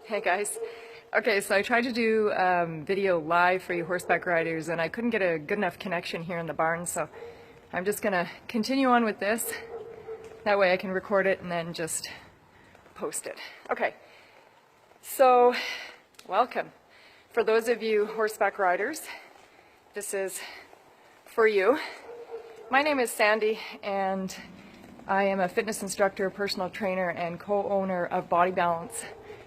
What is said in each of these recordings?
Hey guys. Okay, so I tried to do video live for you horseback riders and I couldn't get a good enough connection here in the barn, so I'm just gonna continue on with this. That way I can record it and then just post it. Okay, so welcome. For those of you horseback riders, this is for you. My name is Sandi and I am a fitness instructor, personal trainer, and co-owner of Body Balance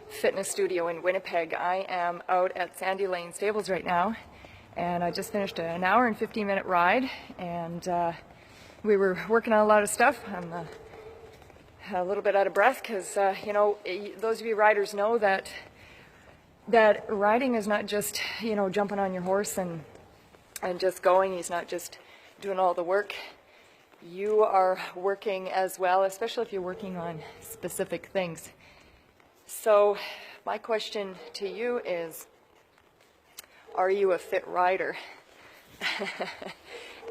Fitness Studio in Winnipeg. I am out at Sandy Lane Stables right now, and I just finished an hour and 15-minute ride, and we were working on a lot of stuff. I'm a little bit out of breath because, you know, those of you riders know that riding is not just, you know, jumping on your horse and just going. He's not just doing all the work. You are working as well, especially if you're working on specific things. So my question to you is, are you a fit rider?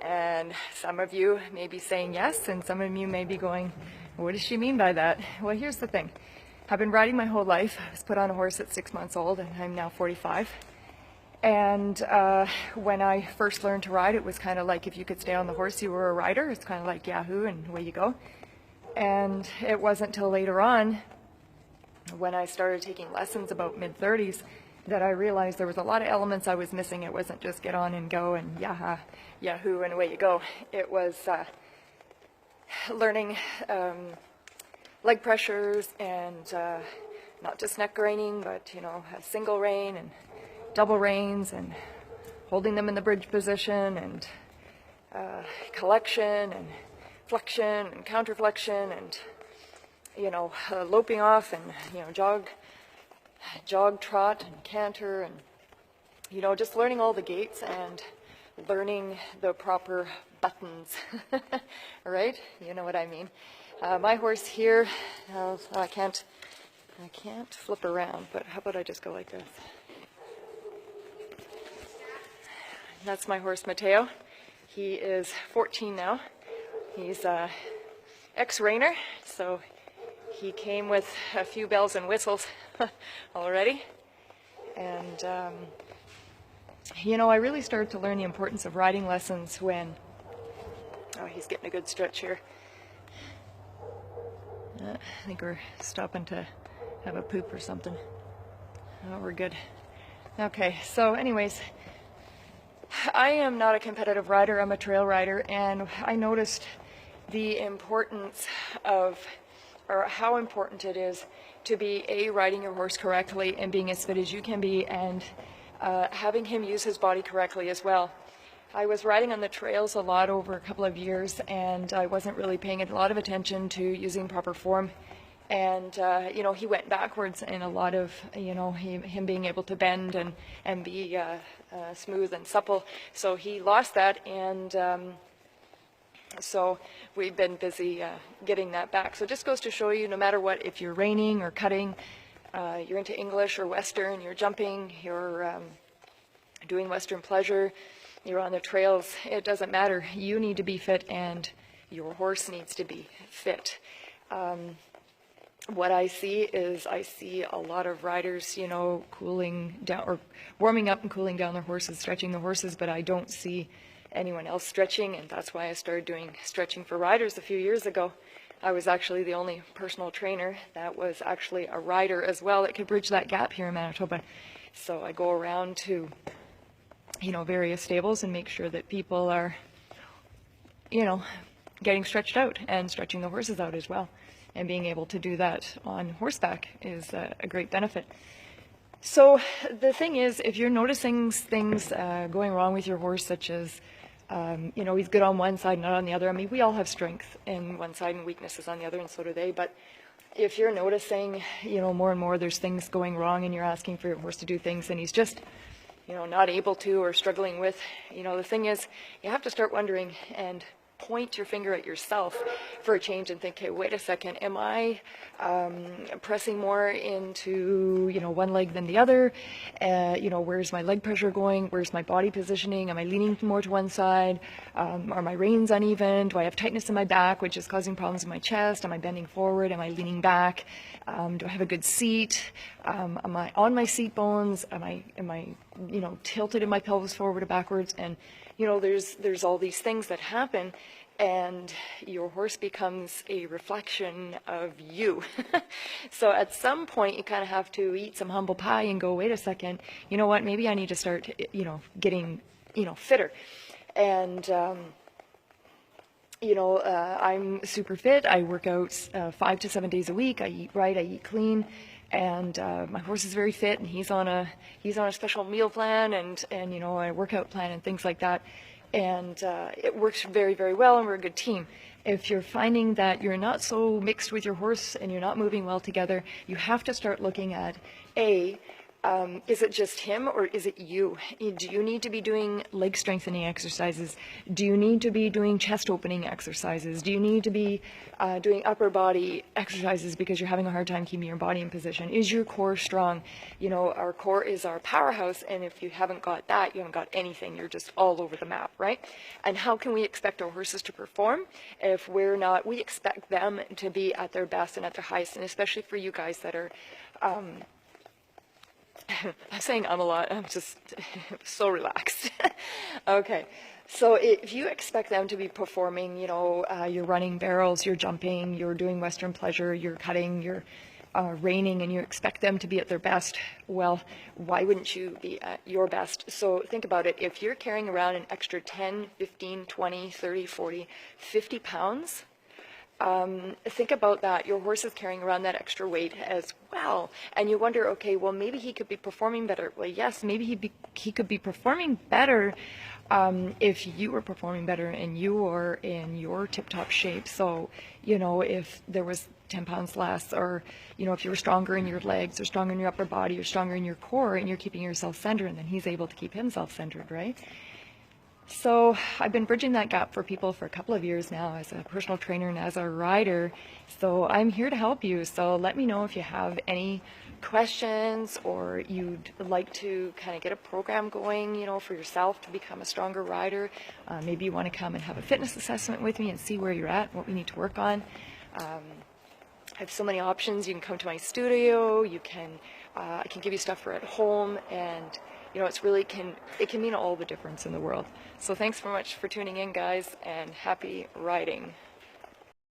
And some of you may be saying yes, and some of you may be going, what does she mean by that? Well, here's the thing. I've been riding my whole life. I was put on a horse at 6 months old, and I'm now 45. And when I first learned to ride, it was kind of like if you could stay on the horse, you were a rider. It's kind of like Yahoo, and away you go. And it wasn't till later on, when I started taking lessons about mid-30s, that I realized there was a lot of elements I was missing. It wasn't just get on and go and Yahoo, and away you go. It was learning leg pressures and not just neck reining, but, you know, a single rein and double reins and holding them in the bridge position and collection and flexion and counterflexion and, you know, loping off and, you know, jog, trot and canter and, you know, just learning all the gaits and learning the proper buttons, right? You know what I mean. My horse here, I can't flip around, but how about I just go like this? That's my horse, Mateo. He is 14 now. He's ex-reiner, so he came with a few bells and whistles already. And, you know, I really started to learn the importance of riding lessons when, oh, he's getting a good stretch here. I think we're stopping to have a poop or something. Oh, we're good. Okay, so anyways, I am not a competitive rider, I'm a trail rider, and I noticed the importance of, or how important it is to be riding your horse correctly and being as fit as you can be, and having him use his body correctly as well. I was riding on the trails a lot over a couple of years, and I wasn't really paying a lot of attention to using proper form. And, you know, he went backwards in a lot of, you know, him being able to bend and be smooth and supple. So he lost that, and so we've been busy getting that back. So it just goes to show you, no matter what, if you're reining or cutting, you're into English or Western, you're jumping, you're doing Western pleasure, you're on the trails, it doesn't matter. You need to be fit, and your horse needs to be fit. What I see is a lot of riders, you know, cooling down or warming up and cooling down their horses, stretching the horses, but I don't see anyone else stretching, and that's why I started doing stretching for riders a few years ago. I was actually the only personal trainer that was actually a rider as well that could bridge that gap here in Manitoba. So I go around to, you know, various stables and make sure that people are, you know, getting stretched out and stretching the horses out as well. And being able to do that on horseback is a great benefit. So the thing is, if you're noticing things going wrong with your horse, such as, you know, he's good on one side, not on the other. I mean, we all have strength in one side and weaknesses on the other, and so do they. But if you're noticing, you know, more and more there's things going wrong, and you're asking for your horse to do things, and he's just, you know, not able to or struggling with, you know, the thing is, you have to start wondering and point your finger at yourself for a change and think, hey, wait a second, am I pressing more into, you know, one leg than the other? You know, where's my leg pressure going? Where's my body positioning? Am I leaning more to one side? Are my reins uneven? Do I have tightness in my back, which is causing problems in my chest? Am I bending forward? Am I leaning back? Do I have a good seat? Am I on my seat bones? Am I, you know, tilted in my pelvis forward or backwards? And you know, there's all these things that happen, and your horse becomes a reflection of you. So at some point, you kind of have to eat some humble pie and go, wait a second, you know what, maybe I need to start, you know, getting, you know, fitter. And, you know, I'm super fit. I work out 5 to 7 days a week. I eat right, I eat clean. And my horse is very fit, and he's on a special meal plan and you know, a workout plan and things like that, and it works very, very well, and we're a good team. If you're finding that you're not so mixed with your horse and you're not moving well together, you have to start looking at is it just him or is it you? Do you need to be doing leg strengthening exercises? Do you need to be doing chest opening exercises? Do you need to be doing upper body exercises because you're having a hard time keeping your body in position? Is your core strong? You know, our core is our powerhouse, and if you haven't got that, you haven't got anything. You're just all over the map, right? And how can we expect our horses to perform if we're not? We expect them to be at their best and at their highest, and especially for you guys that are I'm saying a lot. I'm just so relaxed. Okay. So if you expect them to be performing, you know, you're running barrels, you're jumping, you're doing Western pleasure, you're cutting, you're reining, and you expect them to be at their best, well, why wouldn't you be at your best? So think about it. If you're carrying around an extra 10, 15, 20, 30, 40, 50 pounds, think about that. Your horse is carrying around that extra weight as well, and you wonder, okay, well, maybe he could be performing better. Well, yes, maybe he could be performing better if you were performing better and you were in your tip-top shape. So, you know, if there was 10 pounds less, or, you know, if you were stronger in your legs or stronger in your upper body or stronger in your core, and you're keeping yourself centered, and then he's able to keep himself centered, right? So I've been bridging that gap for people for a couple of years now as a personal trainer and as a rider. So I'm here to help you. So let me know if you have any questions or you'd like to kind of get a program going, you know, for yourself to become a stronger rider. Maybe you want to come and have a fitness assessment with me and see where you're at, what we need to work on. I have so many options. You can come to my studio. You can, I can give you stuff for at home, and you know, it can mean all the difference in the world. So thanks so much for tuning in, guys, and happy riding.